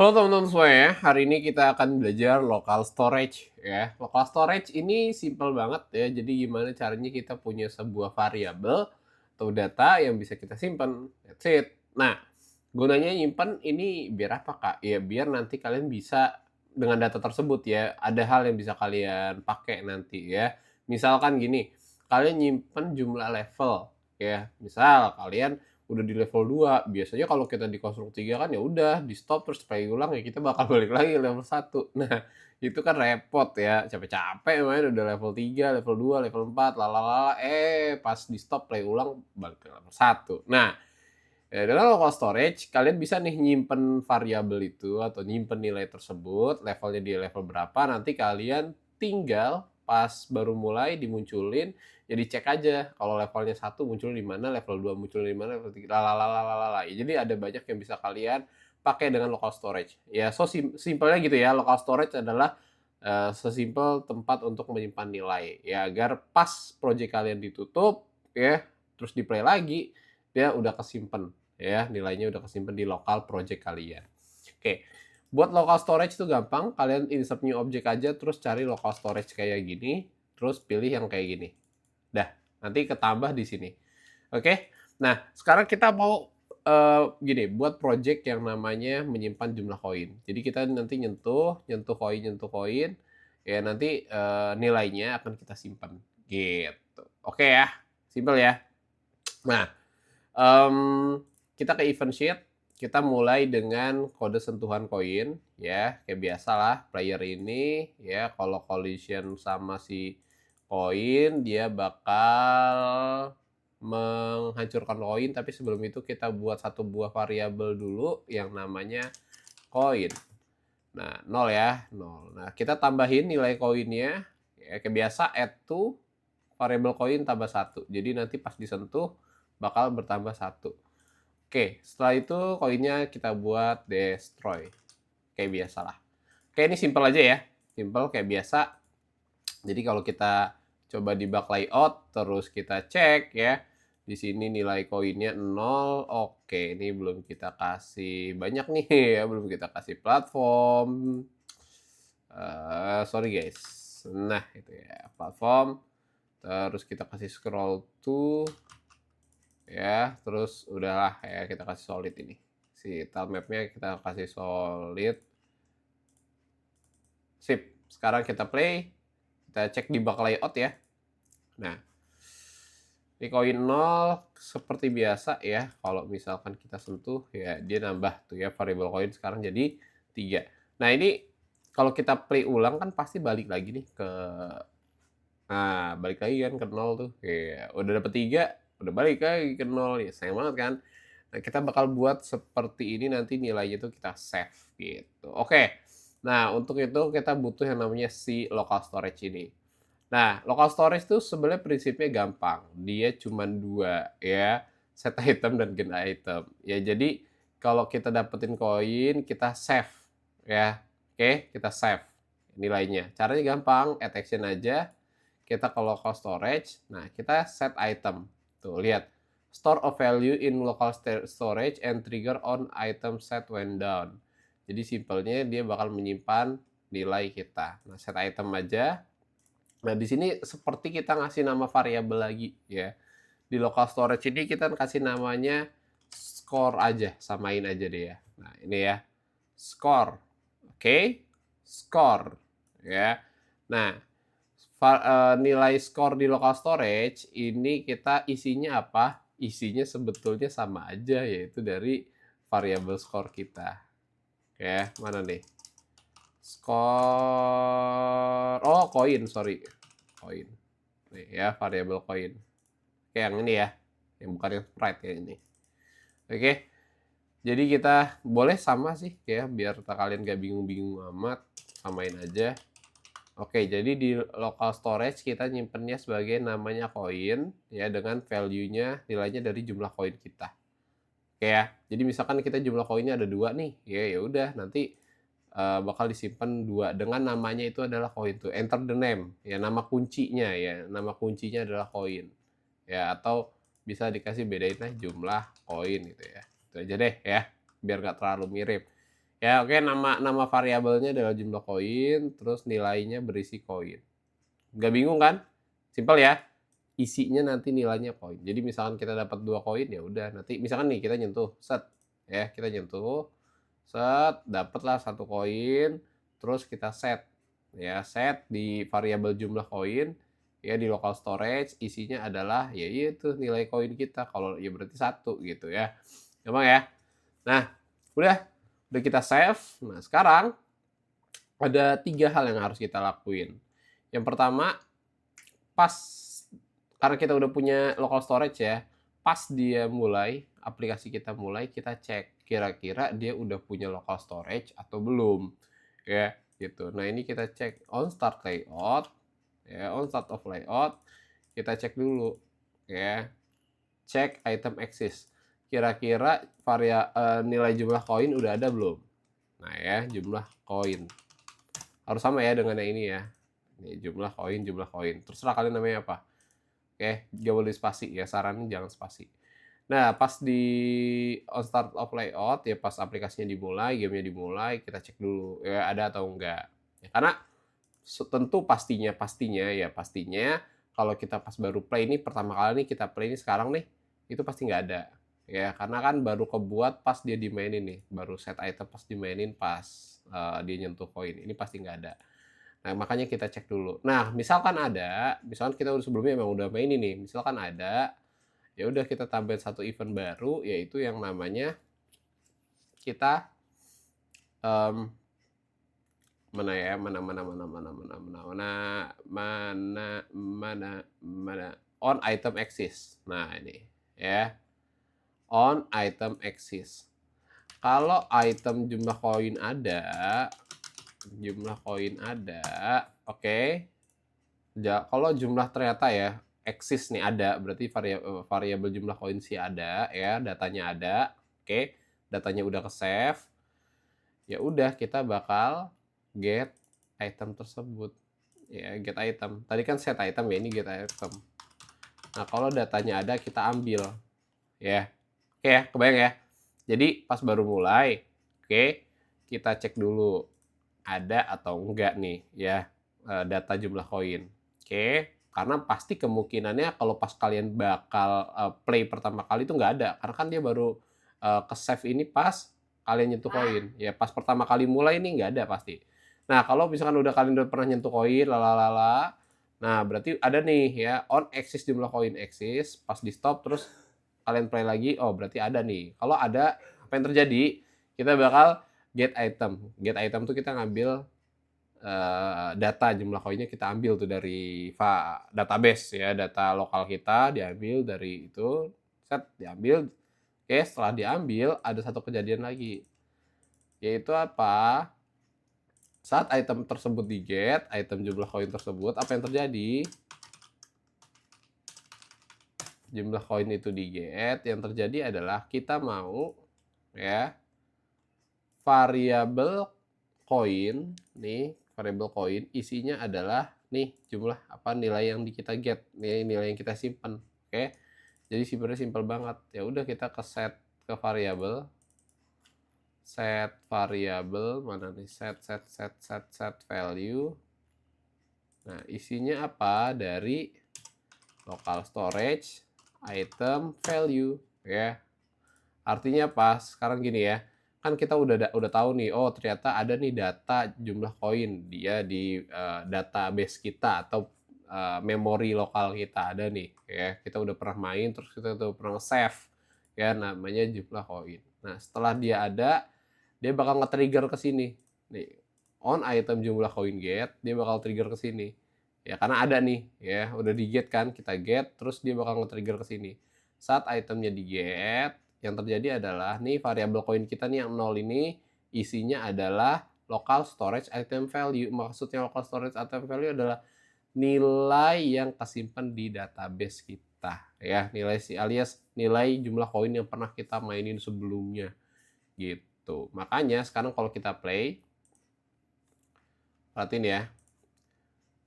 Halo teman-teman semua ya, hari ini kita akan belajar local storage ya. Local storage ini simple banget ya, jadi gimana caranya kita punya sebuah variabel atau data yang bisa kita simpan, that's it. Nah, gunanya nyimpan ini biar apa Kak? Ya biar nanti kalian bisa dengan data tersebut ya, ada hal yang bisa kalian pakai nanti ya. Misalkan gini, kalian nyimpan jumlah level ya, misal kalian udah di level 2 biasanya kalau kita di konstruk 3 kan ya udah di-stop terus play ulang ya kita bakal balik lagi ke level 1. Nah, itu kan repot ya, capek-capek main udah level 3 level 2 level 4 lalala, pas di-stop play ulang balik ke level 1. Nah, dengan local storage kalian bisa nih nyimpen variabel itu atau nyimpen nilai tersebut, levelnya di level berapa, nanti kalian tinggal pas baru mulai dimunculin, ya dicek aja kalau levelnya 1 muncul di mana, level 2 muncul di mana, level 3 lalalalalala. Jadi ada banyak yang bisa kalian pakai dengan local storage. Ya simpelnya gitu ya, local storage adalah, sesimpel tempat untuk menyimpan nilai, ya agar pas project kalian ditutup ya, terus di-play lagi, dia udah kesimpen ya, nilainya udah kesimpan di lokal project kalian. Oke, buat local storage itu gampang, kalian insert new object aja, terus cari local storage kayak gini, terus pilih yang kayak gini. Dah, nanti ketambah di sini. Oke, nah sekarang kita mau gini, buat project yang namanya menyimpan jumlah koin. Jadi kita nanti nyentuh koin, ya nanti nilainya akan kita simpan, gitu. Oke ya, simple ya. Nah, kita ke event sheet, kita mulai dengan kode sentuhan koin ya, kayak biasalah player ini ya kalau collision sama si koin dia bakal menghancurkan koin, tapi sebelum itu kita buat satu buah variabel dulu yang namanya koin. Nah, 0 ya, 0. Nah, kita tambahin nilai koinnya ya kayak biasa add to variabel koin tambah 1. Jadi nanti pas disentuh bakal bertambah 1. Oke, setelah itu koinnya kita buat destroy. Kayak biasa lah. Oke, ini simple aja ya. Simple kayak biasa. Jadi kalau kita coba di bug layout, terus kita cek ya. Di sini nilai koinnya 0. Oke, ini belum kita kasih banyak nih ya. Belum kita kasih platform. Sorry guys. Nah, itu ya. Platform. Terus kita kasih scroll to ya, terus udahlah ya kita kasih solid ini. Si tile mapnya kita kasih solid. Sip. Sekarang kita play, kita cek di bug layout ya. Nah, di koin 0 seperti biasa ya, kalau misalkan kita sentuh ya dia nambah tuh ya variable koin sekarang jadi 3. Nah, ini kalau kita play ulang kan pasti balik lagi nih ke balik lagi kan ke 0 tuh. Ya, udah dapet 3, udah balik lagi ke 0. Ya sayang banget kan. Nah, kita bakal buat seperti ini nanti nilainya itu kita save gitu. Oke. Nah, untuk itu kita butuh yang namanya si local storage ini. Nah, local storage itu sebenarnya prinsipnya gampang. Dia cuma dua ya, set item dan gain item. Ya, jadi kalau kita dapetin koin, kita save ya. Oke, kita save nilainya. Caranya gampang, add action aja. Kita ke local storage. Nah, kita set item. Tuh, lihat. Store a value in local storage and trigger on item set when down. Jadi simpelnya dia bakal menyimpan nilai kita. Nah, set item aja. Nah, di sini seperti kita ngasih nama variabel lagi ya. Di local storage ini kita kasih namanya score aja, samain aja deh ya. Nah, ini ya. Score. Oke. Score ya. Nah, nilai skor di local storage ini kita isinya apa? Isinya sebetulnya sama aja, yaitu dari variabel skor kita. Oke, mana nih? Skor, oh koin, sorry, koin. Nih ya, variabel koin. Oke, yang ini ya, yang bukan yang sprite ya ini. Oke, jadi kita boleh sama sih ya, biar kalian gak bingung-bingung amat, samain aja. Oke, jadi di local storage kita nyimpennya sebagai namanya koin ya dengan value-nya nilainya dari jumlah koin kita. Oke ya. Jadi misalkan kita jumlah koinnya ada 2 nih, ya udah nanti bakal disimpan 2 dengan namanya itu adalah koin tuh. Enter the name ya, nama kuncinya ya. Nama kuncinya adalah koin. Ya, atau bisa dikasih bedain lah jumlah koin gitu ya. Itu aja deh ya, biar nggak terlalu mirip. Ya, oke, nama variabelnya adalah jumlah koin, terus nilainya berisi koin. Nggak bingung kan? Simpel ya? Isinya nanti nilainya koin. Jadi misalkan kita dapat 2 koin, ya udah nanti misalkan nih kita nyentuh, set, ya kita nyentuh, set, dapatlah 1 koin, terus kita set, ya set di variabel jumlah koin, ya di local storage isinya adalah ya itu nilai koin kita, kalau ya berarti 1 gitu ya. Gampang ya? Nah, udah kita save. Nah, sekarang ada 3 hal yang harus kita lakuin. Yang pertama, pas karena kita udah punya local storage ya, pas dia mulai, aplikasi kita mulai, kita cek kira-kira dia udah punya local storage atau belum, ya gitu. Nah, ini kita cek on start layout, ya on start of layout, kita cek dulu, ya cek item access. Kira-kira nilai jumlah koin udah ada belum? Nah ya, jumlah koin. Harus sama ya dengan yang ini ya. Ini jumlah koin. Terserah kalian namanya apa. Oke, gak boleh spasi ya, saranin jangan spasi. Nah, pas di on start of layout, ya pas aplikasinya dimulai, gamenya dimulai, kita cek dulu ya ada atau enggak. Ya, karena tentu pastinya kalau kita pas baru play ini, pertama kali nih kita play ini sekarang nih, itu pasti nggak ada. Ya, karena kan baru kebuat pas dia dimainin nih, baru set item pas dimainin pas dia nyentuh koin. Ini pasti nggak ada. Nah, makanya kita cek dulu. Nah, misalkan kita udah sebelumnya emang udah main ini, misalkan ada, ya udah kita tambahin 1 event baru, yaitu yang namanya kita mana ya, on item axis. Nah, ini ya, on item axis. Kalau item jumlah koin ada, oke. Kalau jumlah ternyata ya eksis nih ada, berarti variabel jumlah koin sih ada ya, datanya ada. Oke, datanya udah ke save. Ya udah kita bakal get item tersebut. Ya, get item. Tadi kan set item ya, ini get item. Nah, kalau datanya ada kita ambil. Ya. Oke ya, kebayang ya. Jadi pas baru mulai, oke, kita cek dulu ada atau enggak nih ya data jumlah koin. Oke, karena pasti kemungkinannya kalau pas kalian bakal play pertama kali itu nggak ada, karena kan dia baru ke save ini pas kalian nyentuh koin. Ya pas pertama kali mulai ini nggak ada pasti. Nah, kalau misalkan kalian udah pernah nyentuh koin, lalalala, nah berarti ada nih ya on axis jumlah koin axis, pas di stop terus kalian play lagi, oh berarti ada nih. Kalau ada, apa yang terjadi? Kita bakal get item. Get item tuh kita ngambil data jumlah koinnya, kita ambil tuh dari database ya, data lokal kita diambil dari itu, set diambil. Oke, setelah diambil ada satu kejadian lagi, yaitu apa? Saat item tersebut di get, item jumlah koin tersebut, apa yang terjadi? Jumlah koin itu di get, yang terjadi adalah kita mau ya variabel koin nih, variabel koin isinya adalah nih jumlah apa nilai yang kita get, nilai yang kita simpan. Oke, jadi sebenarnya simpel banget. Ya udah kita ke set ke variabel, mana nih, set value. Nah, isinya apa? Dari local storage item value ya. Artinya apa? Sekarang gini ya, kan kita udah tahu nih, oh ternyata ada nih data jumlah koin dia di database kita atau memori lokal kita ada nih ya. Kita udah pernah main, terus kita udah pernah save ya, namanya jumlah koin. Nah, setelah dia ada, dia bakal nge-trigger ke sini nih, on item jumlah koin get, dia bakal trigger ke sini ya, karena ada nih ya, udah di get kan, kita get, terus dia bakal nge-trigger ke sini. Saat itemnya di get, yang terjadi adalah nih variabel koin kita nih yang 0 ini isinya adalah local storage item value. Maksudnya local storage item value adalah nilai yang tersimpan di database kita ya, alias nilai jumlah koin yang pernah kita mainin sebelumnya gitu. Makanya sekarang kalau kita play, perhatiin ya,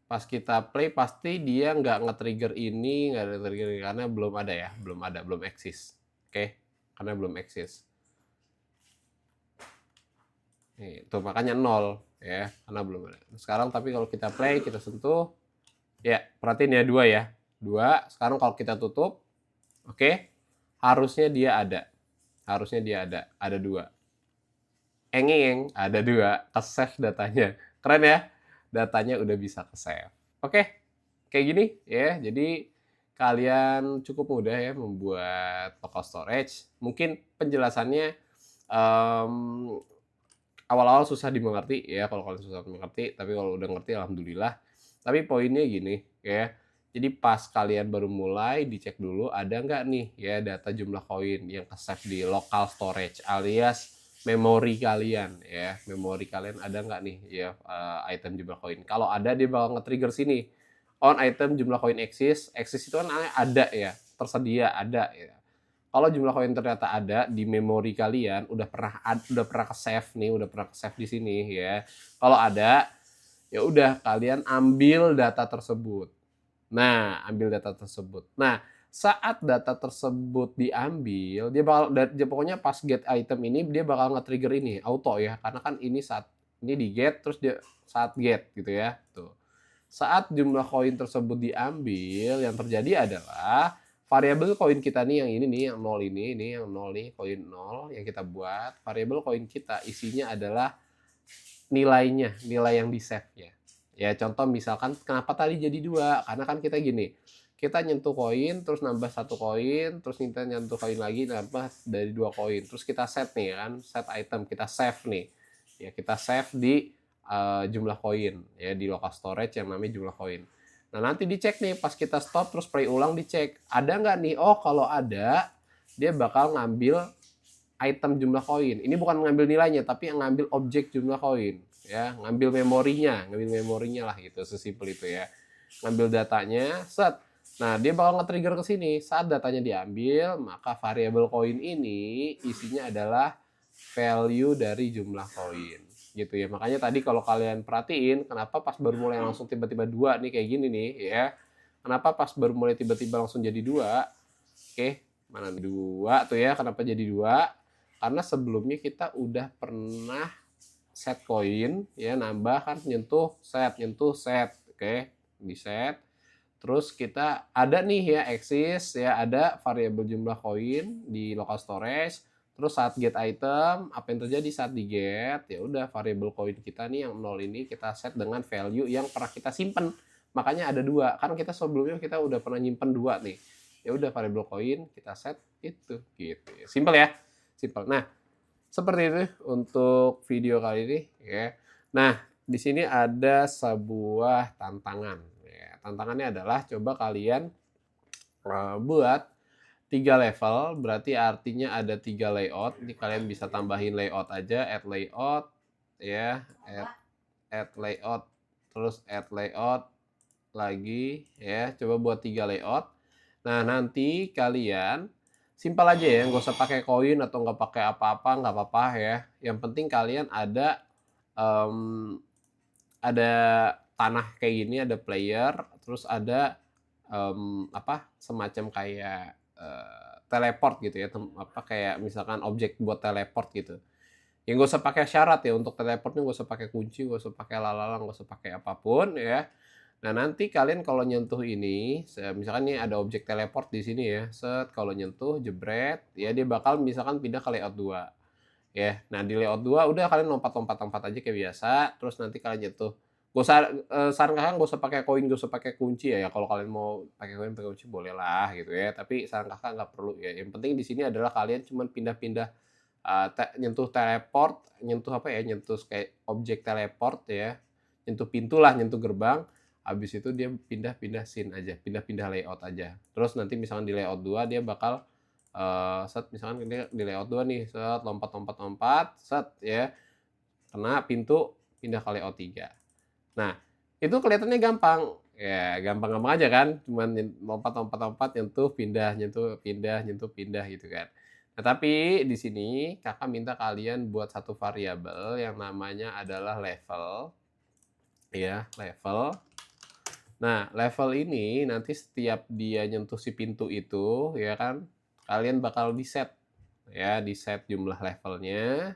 pas kita play pasti dia nggak nge-trigger ini, nggak ada trigger karena belum ada ya, belum eksis. Oke, karena belum eksis. Nih, tuh makanya 0 ya, karena belum ada. Sekarang tapi kalau kita play, kita sentuh, ya perhatiin ya 2 ya. 2, sekarang kalau kita tutup, oke, harusnya dia ada. Harusnya dia ada 2. Engeng, ada 2, ke-save datanya. Keren ya? Datanya udah bisa ke-save. Oke, kayak gini ya. Jadi kalian cukup mudah ya membuat local storage. Mungkin penjelasannya um, awal-awal susah dimengerti ya, kalau kalian susah dimengerti, tapi kalau udah ngerti alhamdulillah. Tapi poinnya gini ya, jadi pas kalian baru mulai dicek dulu ada nggak nih ya data jumlah koin yang ke-save di local storage alias memori kalian ya, memori kalian ada nggak nih ya item jumlah koin. Kalau ada dia bakal nge-trigger sini, on item jumlah koin exist itu kan ada ya, tersedia ada ya. Kalau jumlah koin ternyata ada di memori kalian, udah pernah ke-save nih, udah pernah ke-save di sini ya. Kalau ada, ya udah kalian ambil data tersebut. Nah, ambil data tersebut. Nah, saat data tersebut diambil, dia pokoknya pas get item ini dia bakal nge-trigger ini auto ya, karena kan ini saat ini di get terus dia saat get gitu ya. Tuh. Saat jumlah koin tersebut diambil, yang terjadi adalah variabel koin kita nih yang ini nih, yang 0 ini yang 0 nih, koin 0 yang kita buat, variabel koin kita isinya adalah nilainya, nilai yang di-save-nya. Ya, contoh misalkan kenapa tadi jadi 2? Karena kan kita gini, kita nyentuh koin, terus nambah 1 koin, terus kita nyentuh koin lagi, nambah dari 2 koin. Terus kita set nih kan, set item, kita save nih. Ya, kita save di jumlah koin, ya di local storage yang namanya jumlah koin. Nah, nanti dicek nih, pas kita stop, terus play ulang dicek. Ada nggak nih? Oh, kalau ada, dia bakal ngambil item jumlah koin. Ini bukan ngambil nilainya, tapi yang ngambil objek jumlah koin. Ya, ngambil memorinya lah gitu, sesimpel itu ya. Ngambil datanya, set. Nah, dia bakal nge-trigger ke sini. Saat datanya diambil, maka variabel koin ini isinya adalah value dari jumlah koin. Gitu ya. Makanya tadi kalau kalian perhatiin, kenapa pas baru mulai langsung tiba-tiba 2 nih kayak gini nih ya. Kenapa pas baru mulai tiba-tiba langsung jadi 2? Oke, mana 2 tuh ya, kenapa jadi 2? Karena sebelumnya kita udah pernah set koin ya, nambah kan nyentuh set. Oke, di set. Terus kita ada nih ya exist ya, ada variabel jumlah koin di local storage. Terus saat get item, apa yang terjadi saat di get? Ya udah variabel koin kita nih yang 0 ini kita set dengan value yang pernah kita simpen. Makanya ada 2. Kan kita sebelumnya kita udah pernah nyimpen 2 nih. Ya udah variabel koin kita set itu gitu. Simple ya. Simple. Nah, seperti itu untuk video kali ini ya. Nah, di sini ada sebuah tantangan. Ya, tantangannya adalah coba kalian buat 3 level, berarti artinya ada 3 layout. Ini kalian bisa tambahin layout aja, add layout ya, add layout, terus add layout lagi ya. Coba buat 3 layout. Nah, nanti kalian simpel aja ya, nggak usah pakai koin atau nggak pakai apa-apa, nggak apa-apa ya. Yang penting kalian ada tanah kayak gini, ada player, terus ada semacam kayak teleport gitu ya, kayak misalkan objek buat teleport gitu. Ya nggak usah pakai syarat ya, untuk teleportnya nggak usah pakai kunci, nggak usah pakai lalala, nggak usah pakai apapun ya. Nah, nanti kalian kalau nyentuh ini, misalkan nih ada objek teleport di sini ya, set, kalau nyentuh, jebret, ya dia bakal misalkan pindah ke layout 2. Ya, nah di layout 2 udah kalian lompat-lompat aja kayak biasa, terus nanti kalian nyentuh. Gak usah, saran kakak nggak usah pakai koin, nggak usah pakai kunci ya. Kalau kalian mau pakai koin, pakai kunci boleh lah gitu ya. Tapi saran kakak nggak perlu ya. Yang penting di sini adalah kalian cuma pindah-pindah, nyentuh teleport, nyentuh apa ya, nyentuh kayak objek teleport ya, nyentuh pintu lah, nyentuh gerbang. Habis itu dia pindah-pindah scene aja, pindah-pindah layout aja. Terus nanti misalkan di layout 2 dia bakal set, misalkan dia di layout 2 nih, set, lompat, set ya. Kena pintu, pindah ke layout 3. Nah, itu kelihatannya gampang. Ya, gampang-gampang aja kan, cuman lompat, nyentuh, pindah gitu kan. Nah, tapi di sini kakak minta kalian buat satu variabel yang namanya adalah level. Ya, level. Nah, level ini nanti setiap dia nyentuh si pintu itu, ya kan, kalian bakal di-set. Ya, di-set jumlah levelnya.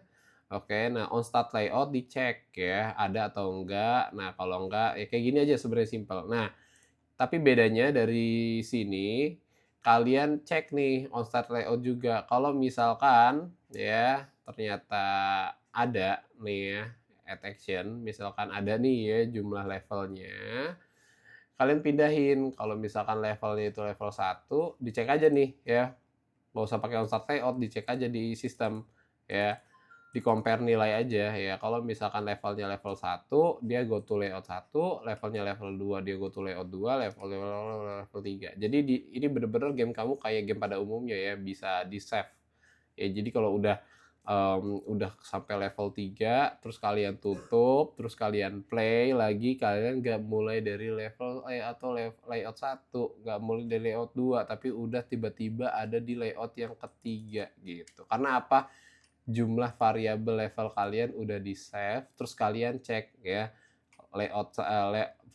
Oke, nah on start layout dicek ya, ada atau enggak. Nah, kalau enggak, ya kayak gini aja sebenarnya simpel. Nah, tapi bedanya dari sini, kalian cek nih on start layout juga. Kalau misalkan ya, ternyata ada nih ya, add action, misalkan ada nih ya jumlah levelnya, kalian pindahin. Kalau misalkan levelnya itu level 1, dicek aja nih ya, nggak usah pakai on start layout, dicek aja di sistem ya. Di-compare nilai aja ya. Kalau misalkan levelnya level 1 dia go to layout 1, levelnya level 2 dia go to layout 2, level 3. Jadi ini bener-bener game kamu kayak game pada umumnya ya, bisa di-save. Ya jadi kalau udah sampai level 3, terus kalian tutup, terus kalian play lagi, kalian nggak mulai dari level atau layout 1, nggak mulai dari layout 2, tapi udah tiba-tiba ada di layout yang ketiga gitu. Karena apa? Jumlah variabel level kalian udah di-save, terus kalian cek ya, layout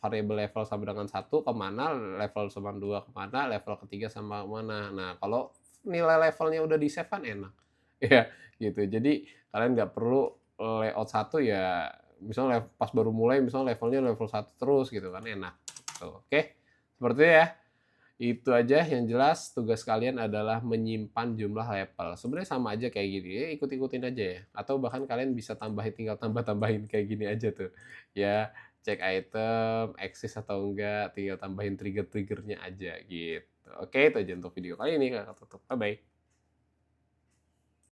variabel level sama dengan 1 kemana, level sama 2 kemana, level ketiga sama mana. Nah, kalau nilai levelnya udah di-save kan enak. Ya, gitu. Jadi kalian nggak perlu layout 1 ya, misalnya pas baru mulai misalnya levelnya level 1 terus gitu kan enak, gitu. Oke, seperti itu ya. Itu aja, yang jelas tugas kalian adalah menyimpan jumlah level. Sebenarnya sama aja kayak gini, ya ikut-ikutin aja ya. Atau bahkan kalian bisa tambahin, tinggal tambah-tambahin kayak gini aja tuh. Ya, cek item, eksis atau enggak, tinggal tambahin trigger-triggernya aja gitu. Oke, itu aja untuk video kali ini. Kakak tutup. Bye-bye.